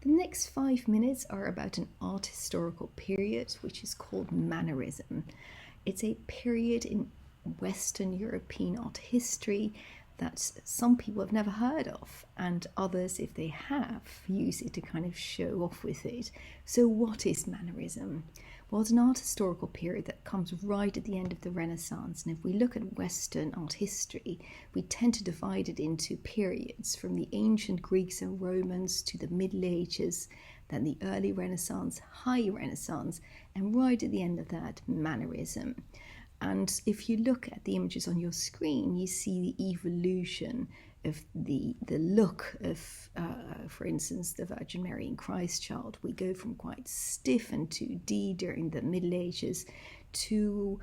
The next 5 minutes are about an art historical period which is called Mannerism. It's a period in Western European art history that some people have never heard of, and others, if they have, use it to kind of show off with it. So what is Mannerism? Well, it's an art historical period that comes right at the end of the Renaissance, and if we look at Western art history, we tend to divide it into periods from the ancient Greeks and Romans to the Middle Ages, then the early Renaissance, High Renaissance, and right at the end of that, Mannerism. And if you look at the images on your screen, you see the evolution of the look of, for instance, the Virgin Mary and Christ Child. We go from quite stiff and 2D during the Middle Ages to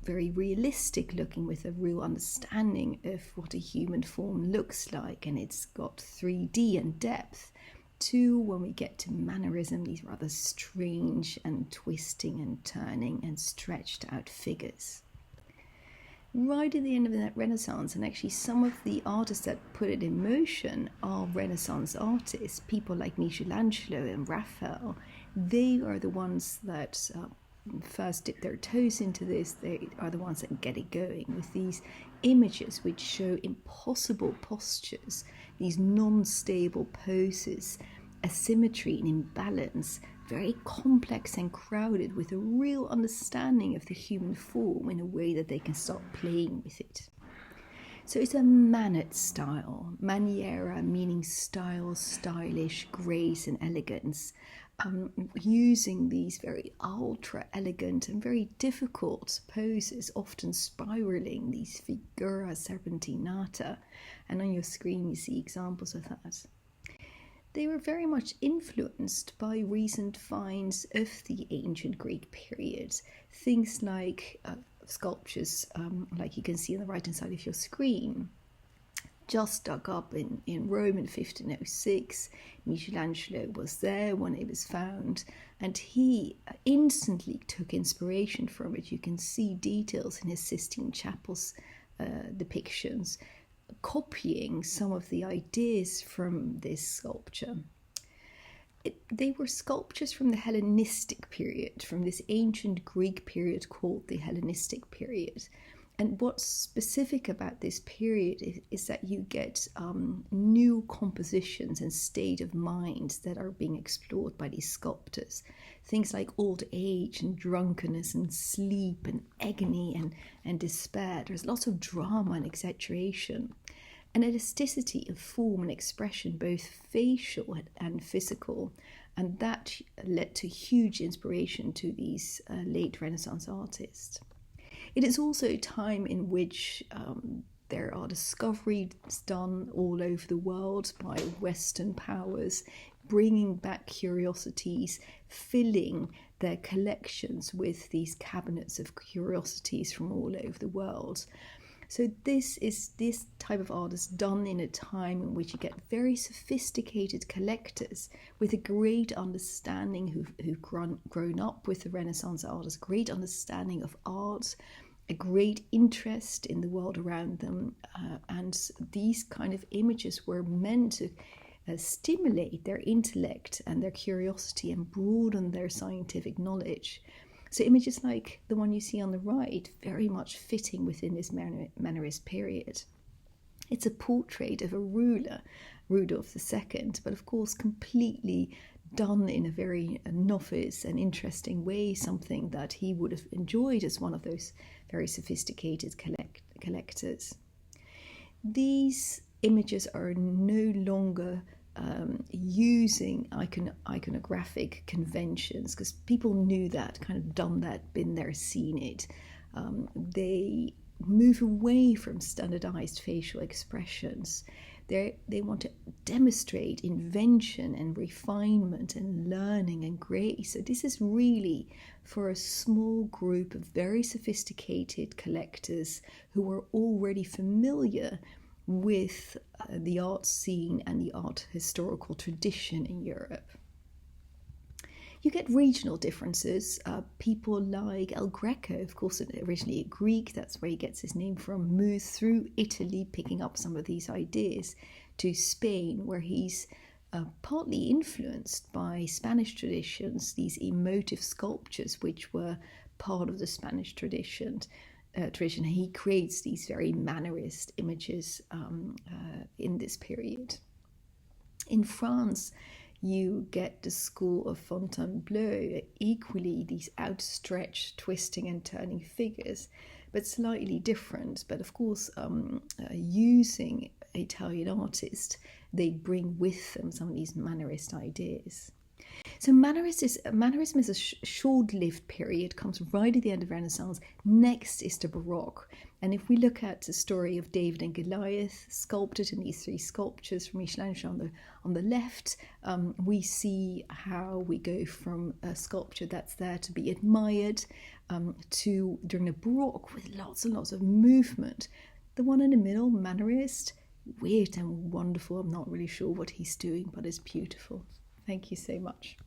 very realistic looking, with a real understanding of what a human form looks like, and it's got 3D and depth, to when we get to Mannerism, these rather strange and twisting and turning and stretched out figures. Right at the end of that Renaissance, and actually some of the artists that put it in motion are Renaissance artists, people like Michelangelo and Raphael. They are the ones that first dip their toes into this. They are the ones that get it going with these images which show impossible postures, these non-stable poses, asymmetry and imbalance, very complex and crowded, with a real understanding of the human form in a way that they can start playing with it. So it's a mannered style, maniera meaning style, stylish, grace and elegance, using these very ultra elegant and very difficult poses, often spiraling, these figura serpentinata, and on your screen you see examples of that. They were very much influenced by recent finds of the ancient Greek period. Things like sculptures, like you can see on the right hand side of your screen, just dug up in Rome in 1506. Michelangelo was there when it was found, and he instantly took inspiration from it. You can see details in his Sistine Chapel's depictions, copying some of the ideas from this sculpture. They were sculptures from the Hellenistic period, from this ancient Greek period called the Hellenistic period. And what's specific about this period is that you get new compositions and state of mind that are being explored by these sculptors. Things like old age and drunkenness and sleep and agony and despair. There's lots of drama and exaggeration. An elasticity of form and expression, both facial and physical. And that led to huge inspiration to these late Renaissance artists. It is also a time in which there are discoveries done all over the world by Western powers, bringing back curiosities, filling their collections with these cabinets of curiosities from all over the world. So this type of art is done in a time in which you get very sophisticated collectors with a great understanding who've grown up with the Renaissance artists, great understanding of art, a great interest in the world around them, and these kind of images were meant to stimulate their intellect and their curiosity and broaden their scientific knowledge. So images like the one you see on the right, very much fitting within this Mannerist period. It's a portrait of a ruler, Rudolph II, but of course completely done in a very novice and interesting way, something that he would have enjoyed as one of those very sophisticated collectors. These images are no longer using iconographic conventions, because people knew that, kind of done that, been there, seen it. They move away from standardized facial expressions. They want to demonstrate invention and refinement and learning and grace. So this is really for a small group of very sophisticated collectors who are already familiar with the art scene and the art historical tradition in Europe. You get regional differences. People like El Greco, of course, originally a Greek, that's where he gets his name from, moves through Italy, picking up some of these ideas, to Spain, where he's partly influenced by Spanish traditions, these emotive sculptures, which were part of the Spanish tradition. He creates these very mannerist images in this period. In France, you get the school of Fontainebleau, equally these outstretched, twisting and turning figures, but slightly different. But of course, using Italian artists, they bring with them some of these Mannerist ideas. So Mannerism is a short-lived period, comes right at the end of Renaissance. Next is the Baroque. And if we look at the story of David and Goliath, sculpted in these three sculptures from Michelangelo on the left, we see how we go from a sculpture that's there to be admired to, during the Baroque, with lots and lots of movement. The one in the middle, Mannerist, weird and wonderful. I'm not really sure what he's doing, but it's beautiful. Thank you so much.